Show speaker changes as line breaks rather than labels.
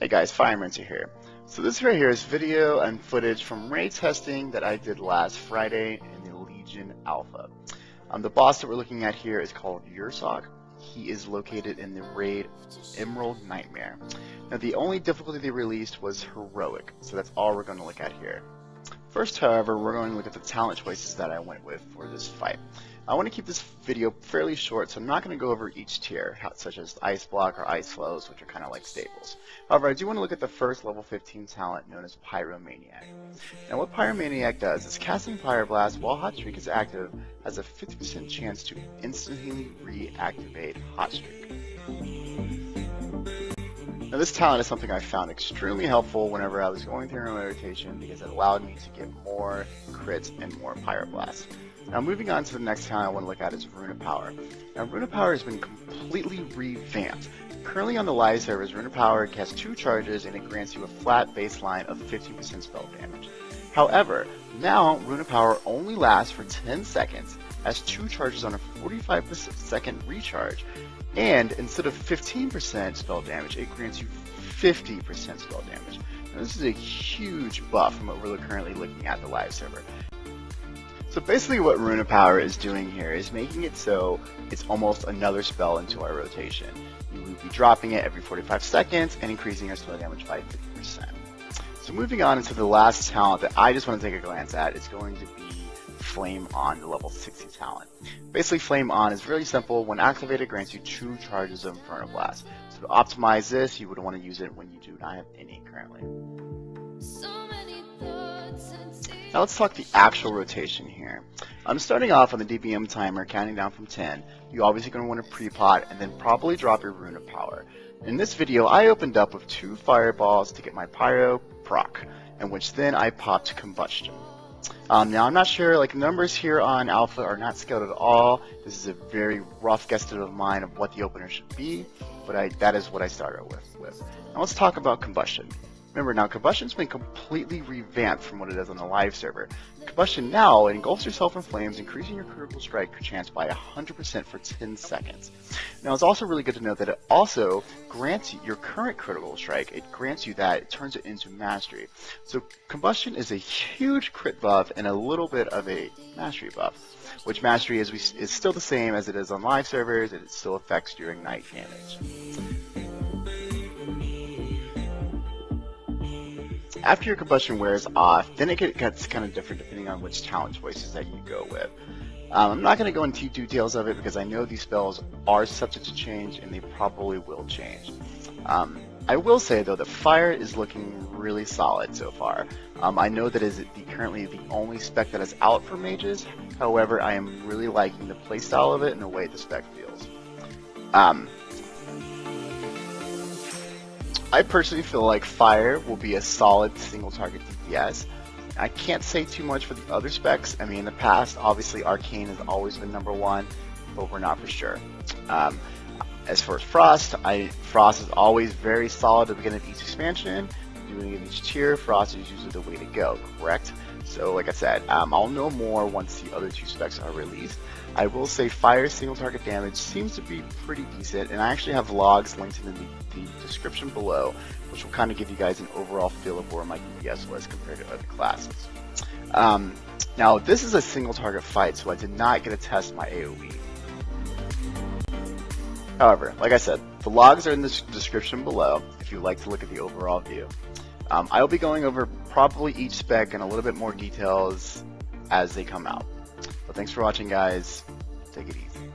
Hey guys, Firemancer here. So this right here is video and footage from raid testing that I did last Friday in the Legion Alpha. The boss that we're looking at here is called Ursoc. He is located in the raid Emerald Nightmare. Now the only difficulty they released was Heroic, so that's all we're going to look at here. First, however, we're going to look at the talent choices that I went with for this fight. I want to keep this video fairly short, so I'm not going to go over each tier, such as Ice Block or Ice Flows, which are kind of like staples. However, I do want to look at the first level 15 talent known as Pyromaniac. Now what Pyromaniac does is casting Pyroblast while Hot Streak is active has a 50% chance to instantly reactivate Hot Streak. Now this talent is something I found extremely helpful whenever I was going through my rotation because it allowed me to get more crits and more Pyroblasts. Now moving on to the next talent I want to look at is Runa Power. Now Runa Power has been completely revamped. Currently on the live servers, Runa Power has 2 charges and it grants you a flat baseline of 15% spell damage. However, now Runa Power only lasts for 10 seconds, has 2 charges on a 45-second recharge, and instead of 15% spell damage, it grants you 50% spell damage. Now, this is a huge buff from what we're currently looking at the live server. So basically what Runa Power is doing here is making it so it's almost another spell into our rotation. You will be dropping it every 45 seconds and increasing your spell damage by 50%. So moving on into the last talent that I just want to take a glance at is going to be Flame On, the level 60 talent. Basically Flame On is really simple. When activated, grants you 2 charges of Inferno Blast. So to optimize this, you would want to use it when you do not have any currently. Now let's talk the actual rotation here. I'm starting off on the DBM timer, counting down from 10. You're obviously going to want to pre-pot and then probably drop your Runa Power. In this video, I opened up with 2 fireballs to get my Pyro proc, in which then I popped Combustion. Now I'm not sure, like numbers here on Alpha are not scaled at all. This is a very rough guesstimate of mine of what the opener should be, but that is what I started with. Now let's talk about Combustion. Remember now, Combustion's been completely revamped from what it is on the live server. Combustion now engulfs yourself in flames, increasing your critical strike chance by 100% for 10 seconds. Now it's also really good to know that it also grants you your current critical strike. It grants you that, it turns it into mastery. So Combustion is a huge crit buff and a little bit of a mastery buff, which mastery is still the same as it is on live servers, and it still affects your ignite damage. After your Combustion wears off, then it gets kind of different depending on which talent choices that you go with. I'm not going to go into details of it because I know these spells are subject to change and they probably will change. I will say though that Fire is looking really solid so far. I know that is currently the only spec that is out for mages. However, I am really liking the playstyle of it and the way the spec feels. I personally feel like Fire will be a solid single target DPS. I can't say too much for the other specs. I mean, in the past, obviously Arcane has always been #1, but we're not for sure. As for Frost, Frost is always very solid at the beginning of each expansion. Doing it each tier, Frost is usually the way to go, correct? So like I said, I'll know more once the other 2 specs are released. I will say Fire's single target damage seems to be pretty decent, and I actually have logs linked in the description below, which will kind of give you guys an overall feel of where my DPS was compared to other classes. Now this is a single target fight, so I did not get to test my AoE. However, like I said, the logs are in the description below if you'd like to look at the overall view. I will be going over probably each spec and a little bit more details as they come out. But thanks for watching, guys. Take it easy.